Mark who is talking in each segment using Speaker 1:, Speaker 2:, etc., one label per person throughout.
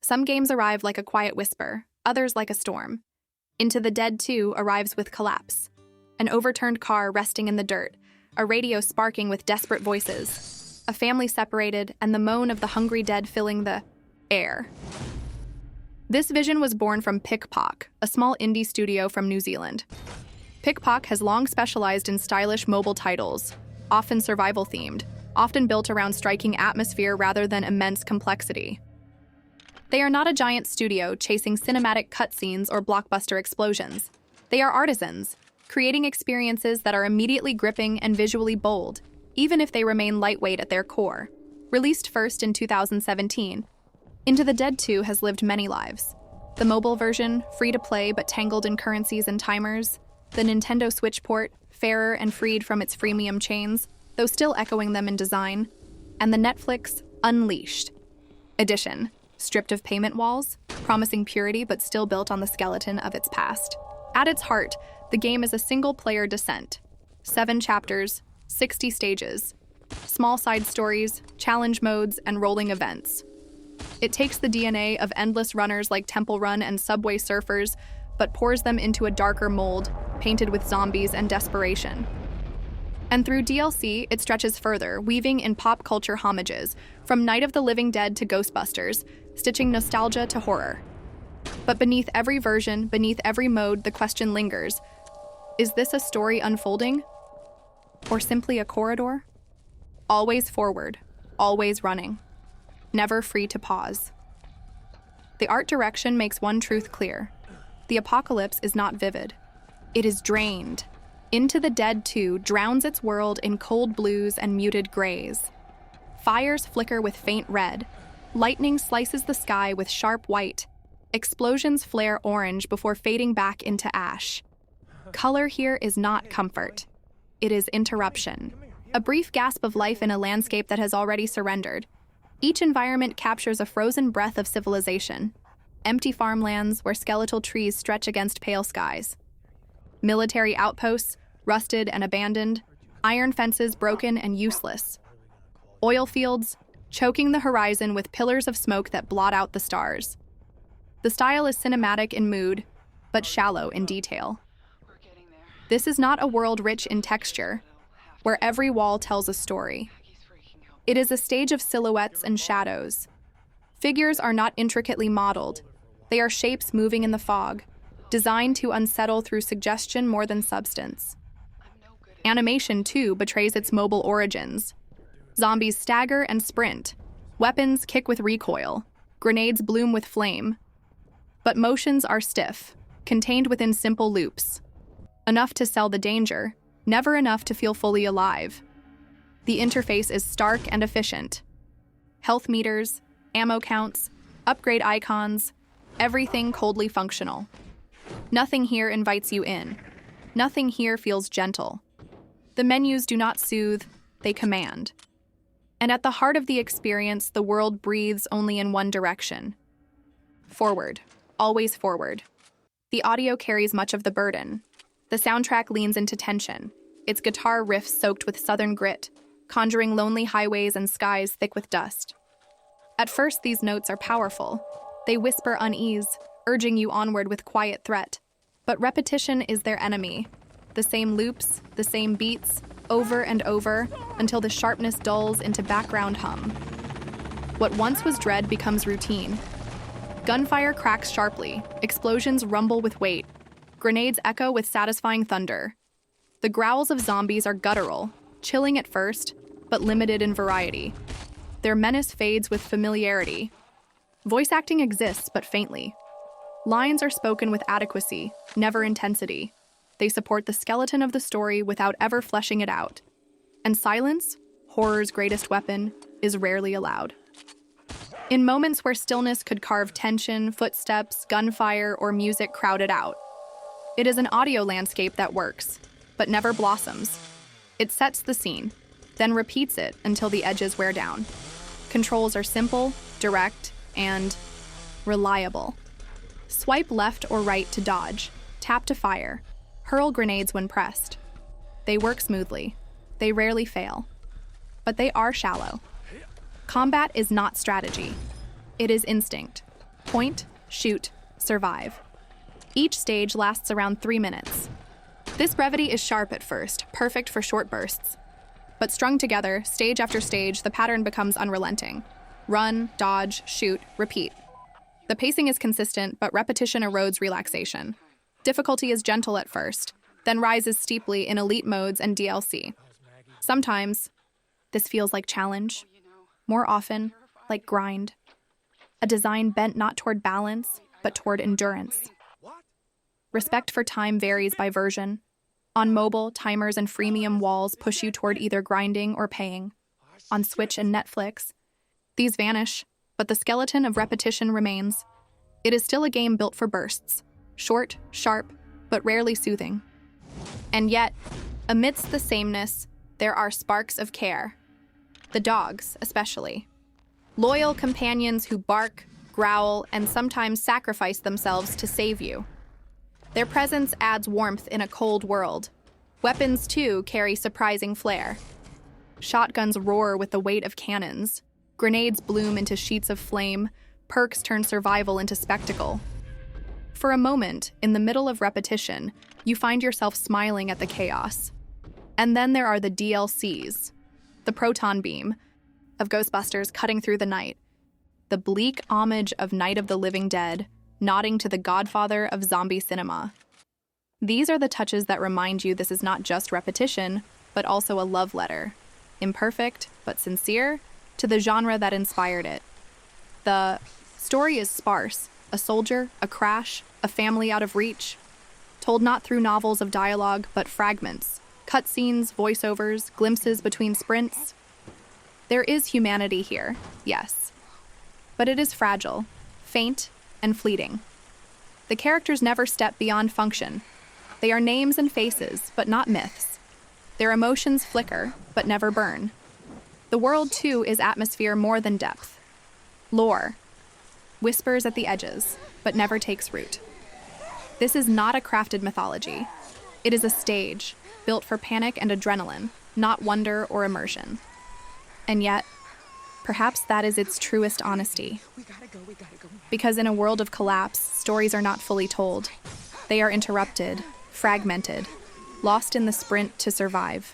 Speaker 1: Some games arrive like a quiet whisper, others like a storm. Into the Dead 2 arrives with collapse. An overturned car resting in the dirt, a radio sparking with desperate voices, a family separated, and the moan of the hungry dead filling the air. This vision was born from Pickpock, a small indie studio from New Zealand. Pickpock has long specialized in stylish mobile titles, often survival-themed, often built around striking atmosphere rather than immense complexity. They are not a giant studio chasing cinematic cutscenes or blockbuster explosions. They are artisans, creating experiences that are immediately gripping and visually bold, even if they remain lightweight at their core. Released first in 2017, Into the Dead 2 has lived many lives. The mobile version, free-to-play but tangled in currencies and timers. The Nintendo Switch port, fairer and freed from its freemium chains, though still echoing them in design. And the Netflix Unleashed edition, stripped of payment walls, promising purity but still built on the skeleton of its past. At its heart, the game is a single-player descent. 7 chapters, 60 stages, small side stories, challenge modes, and rolling events. It takes the DNA of endless runners like Temple Run and Subway Surfers, but pours them into a darker mold, painted with zombies and desperation. And through DLC, it stretches further, weaving in pop culture homages, from Night of the Living Dead to Ghostbusters, stitching nostalgia to horror. But beneath every version, beneath every mode, the question lingers: is this a story unfolding? Or simply a corridor? Always forward, always running, never free to pause. The art direction makes one truth clear. The apocalypse is not vivid. It is drained. Into the Dead 2 drowns its world in cold blues and muted grays. Fires flicker with faint red. Lightning slices the sky with sharp white. Explosions flare orange before fading back into ash. Color here is not comfort. It is interruption. A brief gasp of life in a landscape that has already surrendered. Each environment captures a frozen breath of civilization. Empty farmlands where skeletal trees stretch against pale skies. Military outposts, rusted and abandoned. Iron fences broken and useless. Oil fields, choking the horizon with pillars of smoke that blot out the stars. The style is cinematic in mood, but shallow in detail. This is not a world rich in texture, where every wall tells a story. It is a stage of silhouettes and shadows. Figures are not intricately modeled. They are shapes moving in the fog, designed to unsettle through suggestion more than substance. Animation, too, betrays its mobile origins. Zombies stagger and sprint. Weapons kick with recoil. Grenades bloom with flame. But motions are stiff, contained within simple loops. Enough to sell the danger, never enough to feel fully alive. The interface is stark and efficient. Health meters, ammo counts, upgrade icons, everything coldly functional. Nothing here invites you in. Nothing here feels gentle. The menus do not soothe, they command. And at the heart of the experience, the world breathes only in one direction. Forward, always forward. The audio carries much of the burden. The soundtrack leans into tension, its guitar riffs soaked with southern grit, conjuring lonely highways and skies thick with dust. At first, these notes are powerful. They whisper unease, urging you onward with quiet threat. But repetition is their enemy. The same loops, the same beats, over and over, until the sharpness dulls into background hum. What once was dread becomes routine. Gunfire cracks sharply, explosions rumble with weight, grenades echo with satisfying thunder. The growls of zombies are guttural, chilling at first, but limited in variety. Their menace fades with familiarity. Voice acting exists, but faintly. Lines are spoken with adequacy, never intensity. They support the skeleton of the story without ever fleshing it out. And silence, horror's greatest weapon, is rarely allowed. In moments where stillness could carve tension, footsteps, gunfire, or music crowd it out. It is an audio landscape that works, but never blossoms. It sets the scene, then repeats it until the edges wear down. Controls are simple, direct, and reliable. Swipe left or right to dodge, tap to fire, hurl grenades when pressed. They work smoothly. They rarely fail. But they are shallow. Combat is not strategy. It is instinct. Point, shoot, survive. Each stage lasts around 3 minutes. This brevity is sharp at first, perfect for short bursts. But strung together, stage after stage, the pattern becomes unrelenting. Run, dodge, shoot, repeat. The pacing is consistent, but repetition erodes relaxation. Difficulty is gentle at first, then rises steeply in elite modes and DLC. Sometimes, this feels like challenge. More often, like grind. A design bent not toward balance, but toward endurance. Respect for time varies by version. On mobile, timers and freemium walls push you toward either grinding or paying. On Switch and Netflix, these vanish, but the skeleton of repetition remains. It is still a game built for bursts, short, sharp, but rarely soothing. And yet, amidst the sameness, there are sparks of care. The dogs, especially. Loyal companions who bark, growl, and sometimes sacrifice themselves to save you. Their presence adds warmth in a cold world. Weapons, too, carry surprising flair. Shotguns roar with the weight of cannons. Grenades bloom into sheets of flame. Perks turn survival into spectacle. For a moment, in the middle of repetition, you find yourself smiling at the chaos. And then there are the DLCs. The proton beam of Ghostbusters cutting through the night. The bleak homage of Night of the Living Dead, nodding to the godfather of zombie cinema. These are the touches that remind you this is not just repetition, but also a love letter, imperfect but sincere, to the genre that inspired it. The story is sparse, a soldier, a crash, a family out of reach, told not through novels of dialogue, but fragments, cutscenes, voiceovers, glimpses between sprints. There is humanity here, yes, but it is fragile, faint, and fleeting. The characters never step beyond function. They are names and faces, but not myths. Their emotions flicker, but never burn. The world, too, is atmosphere more than depth. Lore whispers at the edges, but never takes root. This is not a crafted mythology. It is a stage, built for panic and adrenaline, not wonder or immersion. And yet, perhaps that is its truest honesty. Because in a world of collapse, stories are not fully told. They are interrupted, fragmented, lost in the sprint to survive.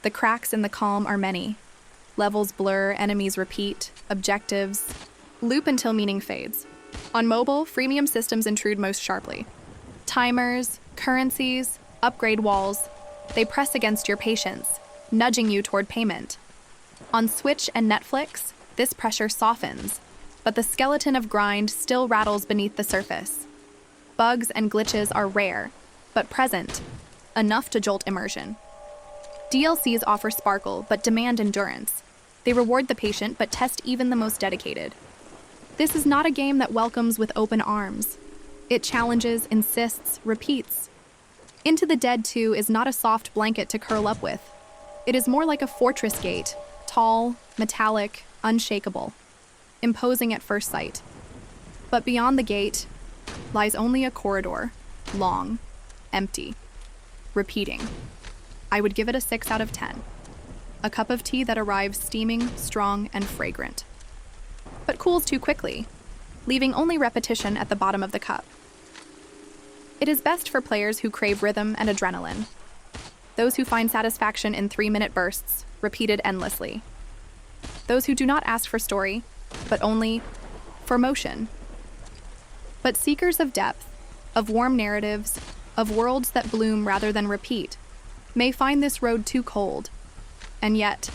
Speaker 1: The cracks in the calm are many. Levels blur, enemies repeat, objectives loop until meaning fades. On mobile, freemium systems intrude most sharply. Timers, currencies, upgrade walls, they press against your patience, nudging you toward payment. On Switch and Netflix, this pressure softens, but the skeleton of grind still rattles beneath the surface. Bugs and glitches are rare, but present, enough to jolt immersion. DLCs offer sparkle, but demand endurance. They reward the patient, but test even the most dedicated. This is not a game that welcomes with open arms. It challenges, insists, repeats. Into the Dead 2 is not a soft blanket to curl up with. It is more like a fortress gate, tall, metallic, unshakable, imposing at first sight. But beyond the gate lies only a corridor, long, empty, repeating. I would give it a 6 out of 10. A cup of tea that arrives steaming, strong, and fragrant, but cools too quickly, leaving only repetition at the bottom of the cup. It is best for players who crave rhythm and adrenaline, those who find satisfaction in 3-minute bursts, repeated endlessly. Those who do not ask for story, but only for motion. But seekers of depth, of warm narratives, of worlds that bloom rather than repeat, may find this road too cold. And yet,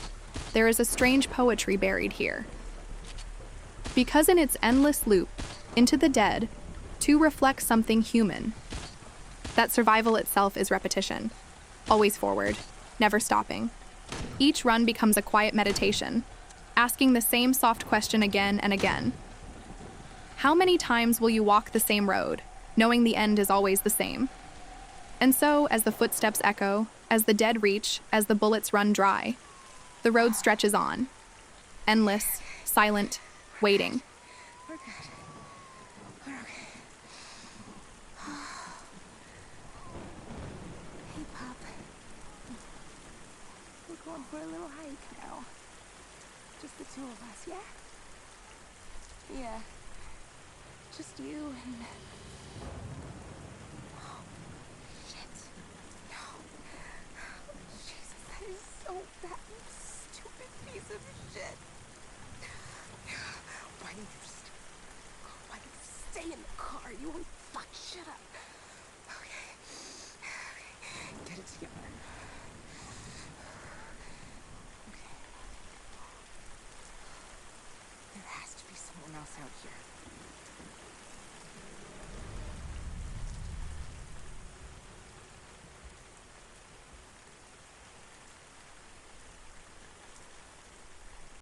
Speaker 1: there is a strange poetry buried here. Because in its endless loop, Into the Dead, 2 reflects something human. That survival itself is repetition. Always forward, never stopping. Each run becomes a quiet meditation, asking the same soft question again and again. How many times will you walk the same road, knowing the end is always the same? And so, as the footsteps echo, as the dead reach, as the bullets run dry, the road stretches on. Endless, silent, waiting.
Speaker 2: We're good. We're okay. Hey, Pop. We're going for a little hike now. Just the 2 of us, yeah? Yeah. just you and... Oh, shit. No. Jesus, that is so bad, you stupid piece of shit. Why didn't you just... Why didn't you stay in the car? You won't fuck shit up. Okay. Get it together. Okay. There has to be someone else out here.